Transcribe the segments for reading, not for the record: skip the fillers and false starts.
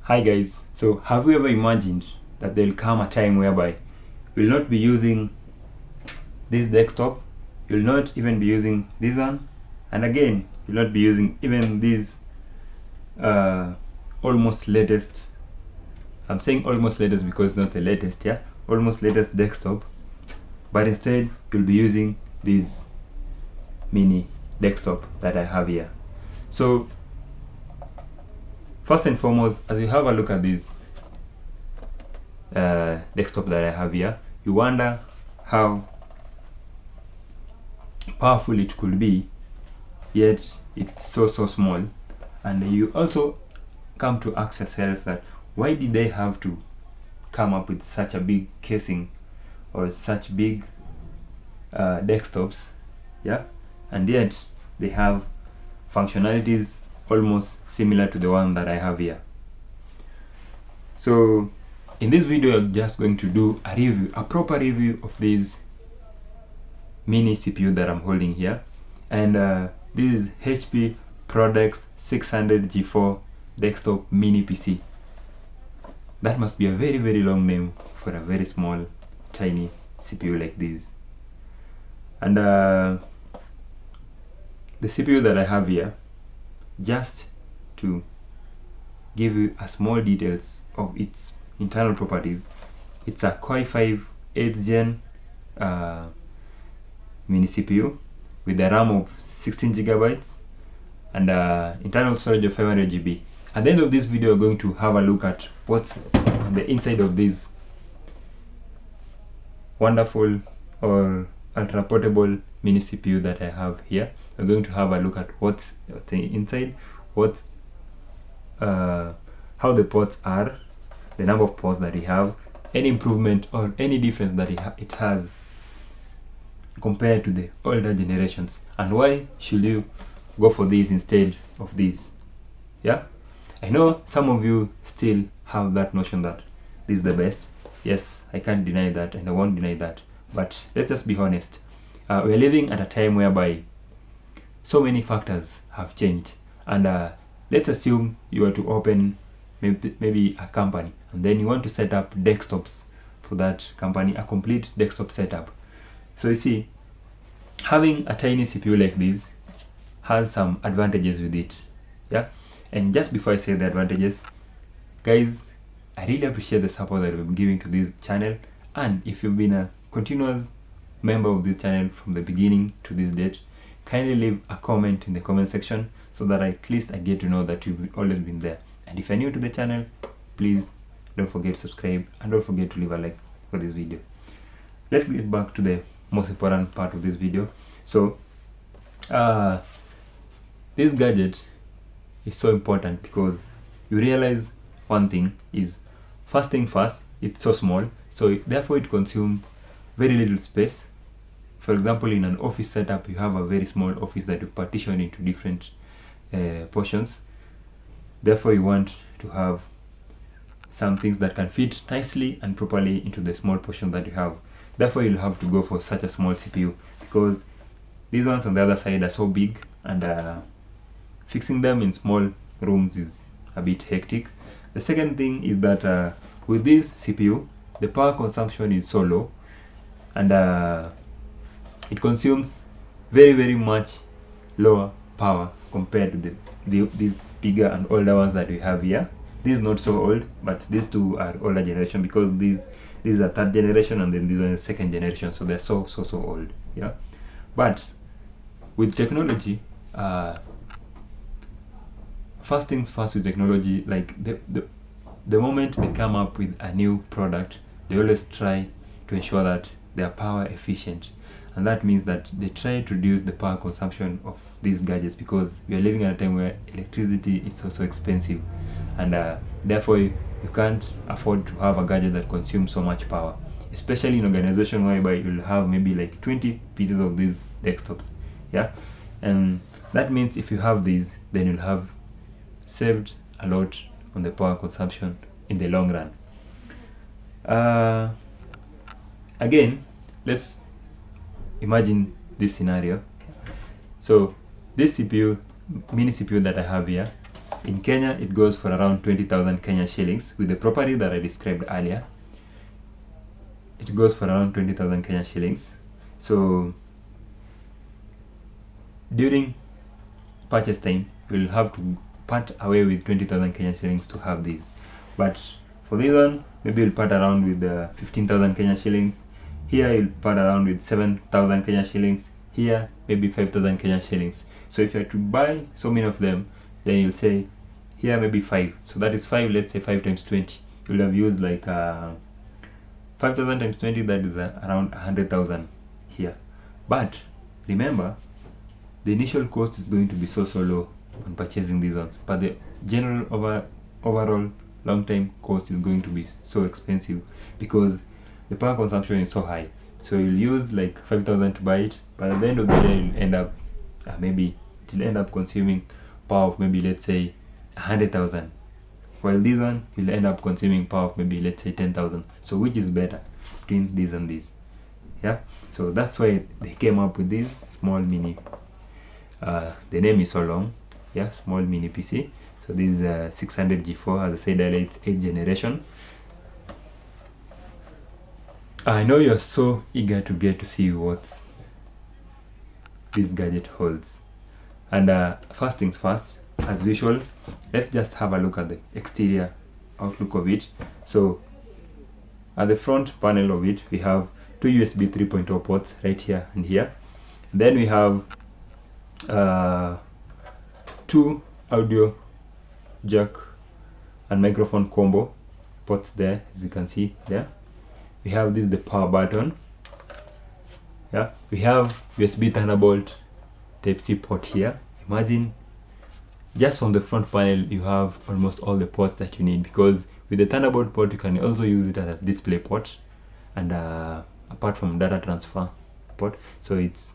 Hi guys, so have you ever imagined that there will come a time whereby you'll not be using this desktop, you'll not even be using this one, and again you'll not be using even this almost latest, I'm saying almost latest because it's not the latest, yeah, almost latest desktop, but instead you'll be using this mini desktop that I have here. So first and foremost, as you have a look at this desktop that I have here, you wonder how powerful it could be, yet it's so small. And you also come to ask yourself that why did they have to come up with such a big casing or such big desktops, yeah, and yet they have functionalities almost similar to the one that I have here. So in this video I'm just going to do a review, a proper review of this mini CPU that I'm holding here, and this is HP Prodesk 600G4 desktop mini PC. That must be a very long name for a very small tiny CPU like this. And the CPU that I have here, just to give you a small details of its internal properties, it's a Corei5 8th gen mini CPU with a RAM of 16 gigabytes and internal storage of 500 GB. At the end of this video, we're going to have a look at what's on the inside of this wonderful or ultra portable mini CPU that I have here. We're going to have a look at what's inside, what how the ports are, the number of ports that we have, any improvement or any difference that it has compared to the older generations, and why should you go for this instead of this. Yeah, I know some of you still have that notion that this is the best. Yes, I can't deny that and I won't deny that, but let's just be honest. We're living at a time whereby so many factors have changed, and let's assume you are to open maybe a company and then you want to set up desktops for that company, a complete desktop setup. So you see, having a tiny CPU like this has some advantages with it, yeah. And just before I say the advantages, guys, I really appreciate the support that we've been giving to this channel, and if you've been a continuous member of this channel from the beginning to this date, kindly leave a comment in the comment section so that at least I get to know that you've always been there. And if you're new to the channel, please don't forget to subscribe and don't forget to leave a like for this video. Let's get back to the most important part of this video. So this gadget is so important because you realize one thing is, first thing first, it's so small, so therefore it consumes very little space. For example, in an office setup, you have a very small office that you partition into different portions. Therefore you want to have some things that can fit nicely and properly into the small portion that you have. Therefore you'll have to go for such a small CPU, because these ones on the other side are so big, and fixing them in small rooms is a bit hectic. The second thing is that with this CPU, the power consumption is so low, and it consumes very much lower power compared to these bigger and older ones that we have here. This is not so old, but these two are older generation, because these are third generation and then these are second generation, so they're so old, yeah. But with technology, first things first with technology, like the moment they come up with a new product, they always try to ensure that they are power efficient, and that means that they try to reduce the power consumption of these gadgets, because we are living at a time where electricity is so expensive, and therefore you can't afford to have a gadget that consumes so much power, especially in organization whereby you'll have maybe like 20 pieces of these desktops, yeah. And that means if you have these, then you'll have saved a lot on the power consumption in the long run. Again, let's imagine this scenario. So this CPU, mini CPU that I have here, in Kenya it goes for around 20,000 Kenya shillings. With the property that I described earlier, it goes for around 20,000 Kenya shillings. So during purchase time, you'll have to part away with 20,000 Kenya shillings to have these. But for this one, maybe you'll part around with 15,000 Kenya shillings. Here you'll part around with 7,000 Kenya shillings. Here maybe 5,000 Kenya shillings. So if you had to buy so many of them, then you'll say here maybe 5. So that is 5. Let's say 5 times 20. You'll have used like 5,000 times 20. That is around 100,000 here. But remember, the initial cost is going to be so low on purchasing these ones, but the general overall long time cost is going to be so expensive because the power consumption is so high. So you'll use like 5,000 to buy it, but at the end of the day you'll end up maybe it will end up consuming power of maybe, let's say, 100,000, while this one will end up consuming power of maybe, let's say, 10,000. So which is better between this and this? Yeah, so that's why they came up with this small mini, the name is so long, yeah, small mini PC. So this is 600G4, as I said earlier, it's 8th generation. I know you're so eager to get to see what this gadget holds, and first things first, as usual, let's just have a look at the exterior outlook of it. So at the front panel of it, we have two USB 3.0 ports right here and here. Then we have two audio jack and microphone combo ports there, as you can see there. We have this, the power button. Yeah, we have USB Thunderbolt Type-C port here. Imagine just from the front panel you have almost all the ports that you need, because with the Thunderbolt port you can also use it as a display port and apart from data transfer port, so it's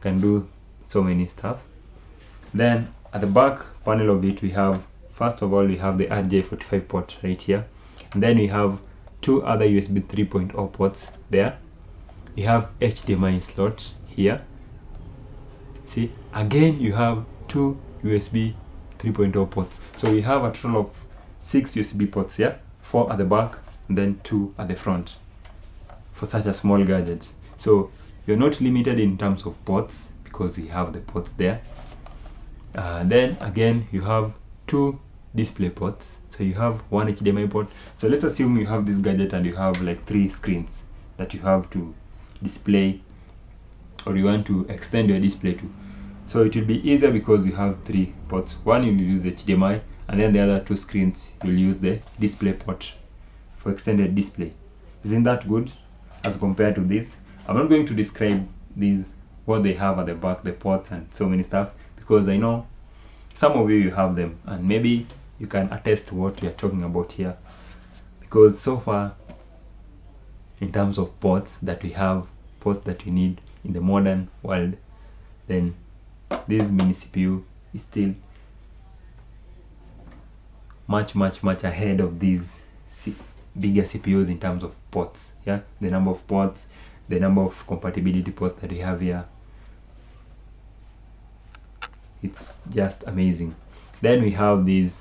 can do so many stuff. Then at the back panel of it, we have, first of all, we have the RJ45 port right here, and then we have two other USB 3.0 ports there. We have HDMI slot here. See, again you have two USB 3.0 ports, so we have a total of 6 USB ports here, 4 at the back and then 2 at the front for such a small gadget. So you're not limited in terms of ports because we have the ports there. Then again you have 2 display ports, so you have 1 HDMI port. So let's assume you have this gadget and you have like 3 screens that you have to display, or you want to extend your display to. So it will be easier because you have 3 ports. One you will use HDMI, and then the other 2 screens you'll use the display port for extended display. Isn't that good as compared to this? I'm not going to describe these, what they have at the back, the ports and so many stuff, because I know some of you have them and maybe you can attest to what we are talking about here, because so far in terms of ports that we have, ports that we need in the modern world, then this mini CPU is still much ahead of these bigger CPUs in terms of ports. Yeah, the number of ports, the number of compatibility ports that we have here, it's just amazing. Then we have this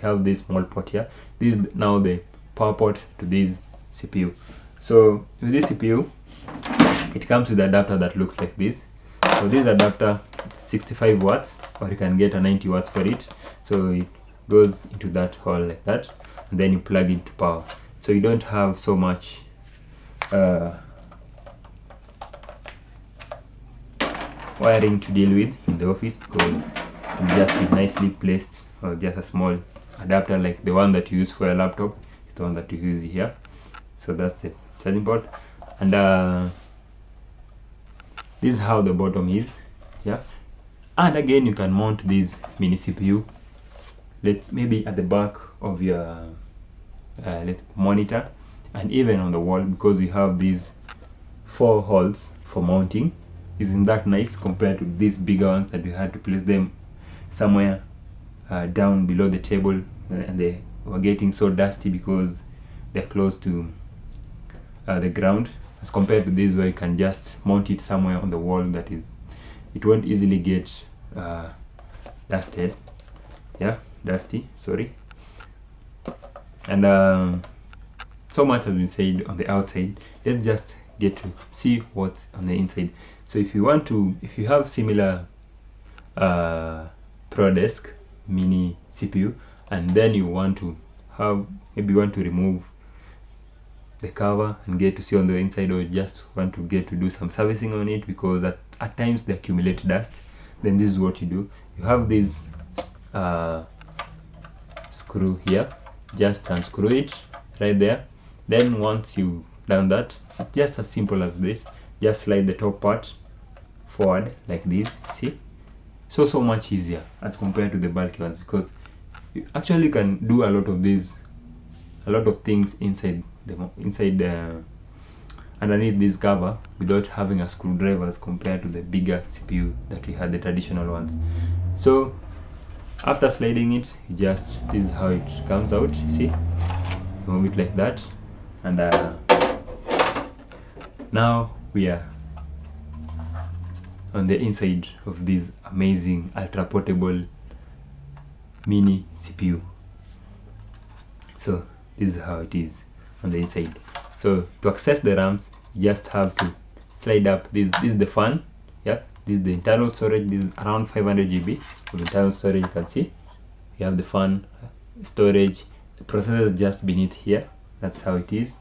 small port here. This is now the power port to this CPU. So with this CPU, it comes with an adapter that looks like this. So this adapter, 65 watts, or you can get a 90 watts for it. So it goes into that hole like that, and then you plug into power. So you don't have so much wiring to deal with in the office, because it will just be nicely placed, or just a small adapter like the one that you use for a laptop is the one that you use here. So that's the charging port, and this is how the bottom is. Yeah, and again you can mount this mini CPU, let's maybe at the back of your monitor, and even on the wall, because you have these 4 holes for mounting. Isn't that nice compared to these bigger ones that you had to place them somewhere down below the table, and they were getting so dusty because they're close to the ground, as compared to this where you can just mount it somewhere on the wall that is, it won't easily get dusted. yeah, dusty, sorry. And so much has been said on the outside. Let's just get to see what's on the inside. So if you have similar PRODESK mini CPU, and then you want to remove the cover and get to see on the inside, or just want to get to do some servicing on it, because at times they accumulate dust, then this is what you do. You have this screw here, just unscrew it right there. Then once you've done that, it's just as simple as this. Just slide the top part forward like this, see? So much easier as compared to the bulky ones, because you actually can do a lot of things inside underneath this cover without having a screwdriver, as compared to the bigger CPU that we had, the traditional ones. So after sliding it, this is how it comes out. You see, move it like that, and now we are on the inside of this amazing ultra portable mini CPU. So this is how it is on the inside. So to access the RAMs, you just have to slide up. This is the fan, yeah. This is the internal storage. This is around 500 GB of internal storage. You can see you have the fan, storage, the processor is just beneath here. That's how it is.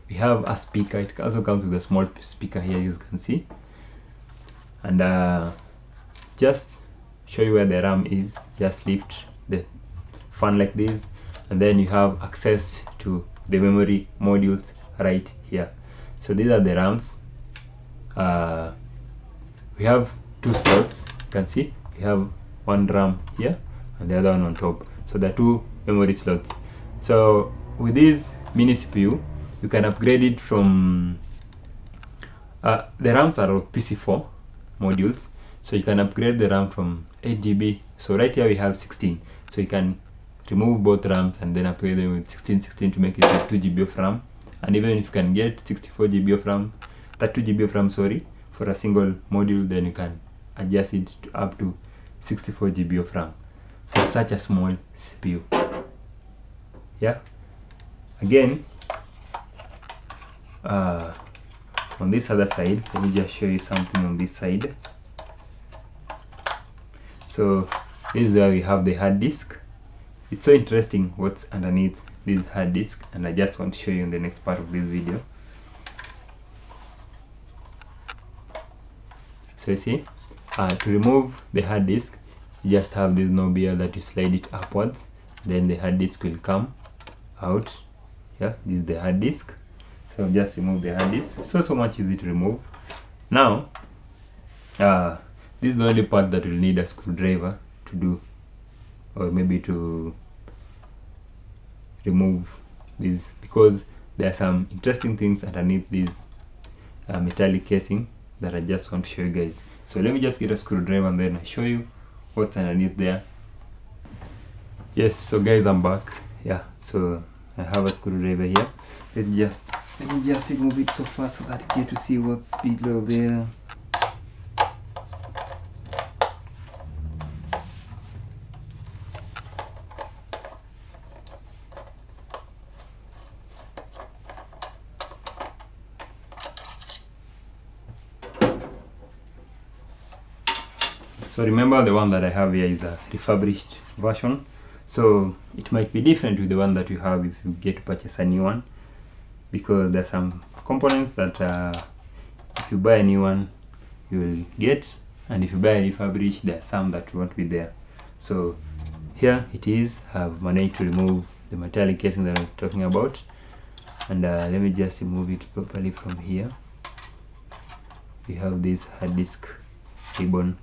We have a speaker. It also comes with a small speaker here, you can see. And just show you where the RAM is. Just lift the fan like this, and then you have access to the memory modules right here. So these are the RAMs. We have two slots. You can see we have one RAM here and the other one on top. So there are two memory slots. So with this mini CPU, you can upgrade it from the RAMs are of PC4 modules, so you can upgrade the RAM from 8 GB. So right here we have 16, so you can remove both RAMs and then upgrade them with 16 to make it 2 GB of RAM. And even if you can get 64 GB of RAM, 32 GB of RAM, sorry, for a single module, then you can adjust it to up to 64 GB of RAM for such a small CPU. Yeah. Again, on this other side, let me just show you something on this side. So this is where we have the hard disk. It's so interesting what's underneath this hard disk, and I just want to show you in the next part of this video. So you see, to remove the hard disk, you just have this knob here that you slide it upwards, then the hard disk will come out. Yeah, this is the hard disk. So just remove the hard disk. So much easy to remove. Now this is the only part that will need a screwdriver to do, or maybe to remove this, because there are some interesting things underneath this metallic casing that I just want to show you guys. So let me just get a screwdriver and then I show you what's underneath there. Yes, so guys, I'm back. Yeah, so I have a screwdriver here. Let me just remove it so fast so that you get to see what's below there. So remember, the one that I have here is a refurbished version, so it might be different with the one that you have if you get to purchase a new one, because there are some components that if you buy a new one you will get, and if you buy a refurbished, there are some that won't be there. So here it is. I've managed to remove the metallic casing that I'm talking about, and let me just remove it properly from here. We have this hard disk ribbon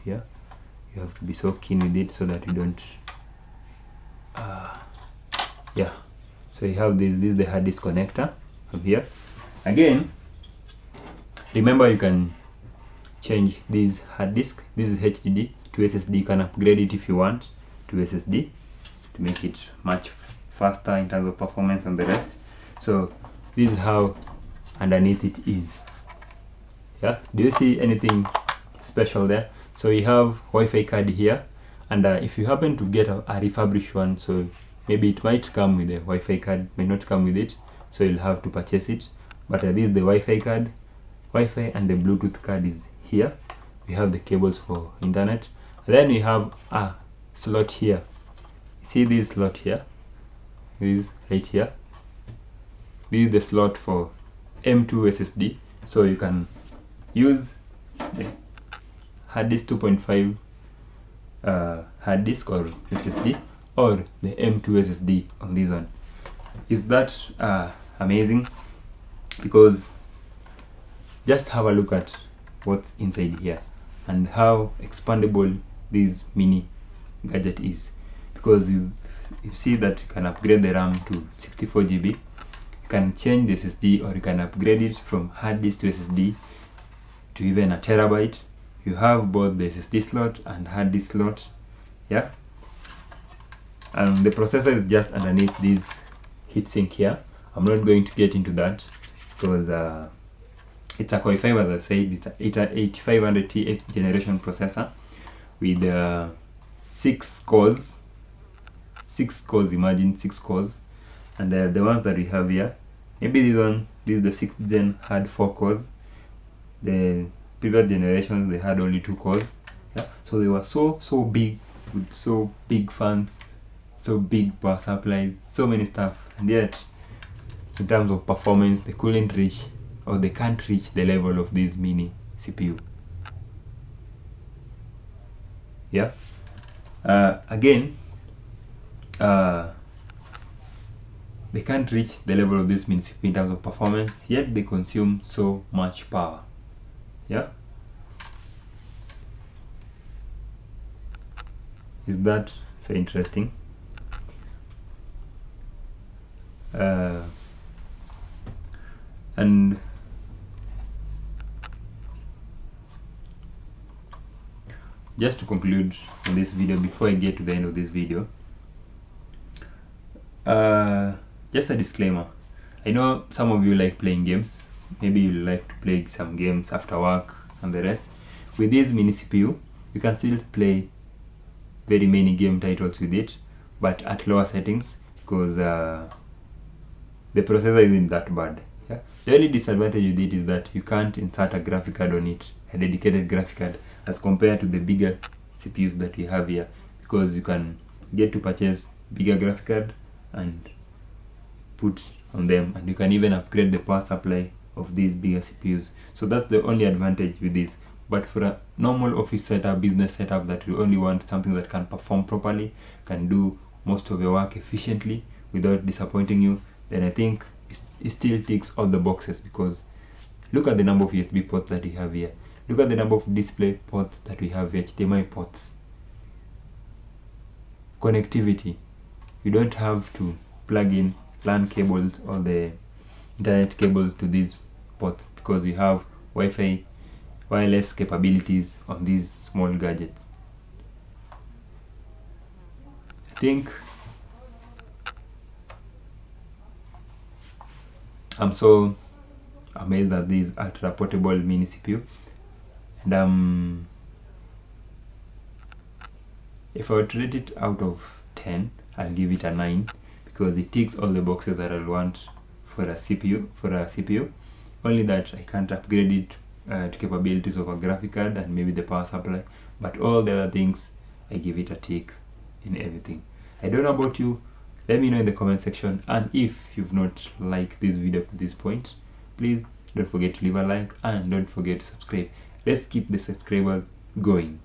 here. You have to be so keen with it so that you don't yeah, so you have this is the hard disk connector from here. Again, remember, you can change this hard disk. This is HDD to SSD. You can upgrade it if you want to SSD to make it much faster in terms of performance and the rest. So this is how underneath it is. Yeah, do you see anything special there? So you have Wi-Fi card here, And if you happen to get a refurbished one, so maybe it might come with a Wi-Fi card, may not come with it, so you'll have to purchase it. But this is the Wi-Fi card, Wi-Fi, and the Bluetooth card is here. We have the cables for internet, and then we have a slot here. See this slot here, this right here, this is the slot for M2 SSD, so you can use the hard disk 2.5 hard disk or SSD, or the M2 SSD on this one. Is that amazing? Because just have a look at what's inside here and how expandable this mini gadget is, because you see that you can upgrade the RAM to 64 GB, you can change the SSD, or you can upgrade it from hard disk to SSD to even a terabyte. You have both the SSD slot and hard disk slot, yeah. And the processor is just underneath this heatsink here. I'm not going to get into that because it's a Corei 5, as I said. It's an 8500T 8th generation processor with 6 cores. 6 cores, imagine 6 cores. And the ones that we have here, maybe this is the 6th gen, had 4 cores. The previous generations, they had only 2 cores. Yeah, so they were so big, with so big fans, so big power supply, so many stuff, and yet in terms of performance they couldn't reach, or they can't reach the level of this mini CPU. Yeah, again, they can't reach the level of this mini CPU in terms of performance, yet they consume so much power. Yeah, is that so interesting? And just to conclude in this video, before I get to the end of this video, just a disclaimer. I know some of you like playing games. Maybe you like to play some games after work and the rest. With this mini CPU, you can still play very many game titles with it, but at lower settings, because the processor isn't that bad. Yeah? The only disadvantage with it is that you can't insert a graphic card on it, a dedicated graphic card, as compared to the bigger CPUs that we have here, because you can get to purchase bigger graphic card and put on them, and you can even upgrade the power supply of these bigger CPUs. So that's the only advantage with this. But for a normal office setup, business setup, that you only want something that can perform properly, can do most of your work efficiently without disappointing you, then I think it still ticks all the boxes. Because look at the number of USB ports that we have here, look at the number of display ports that we have, HDMI ports, connectivity. You don't have to plug in LAN cables or the internet cables to these ports, because you have Wi-Fi wireless capabilities on these small gadgets. I think I'm so amazed at this ultra portable mini CPU, and if I were to rate it out of 10, I'll give it a 9, because it ticks all the boxes that I'll want for a CPU. Only that I can't upgrade it to capabilities of a graphic card and maybe the power supply, but all the other things I give it a tick in everything. I don't know about you, let me know in the comment section, and if you've not liked this video to this point, please don't forget to leave a like and don't forget to subscribe. Let's keep the subscribers going.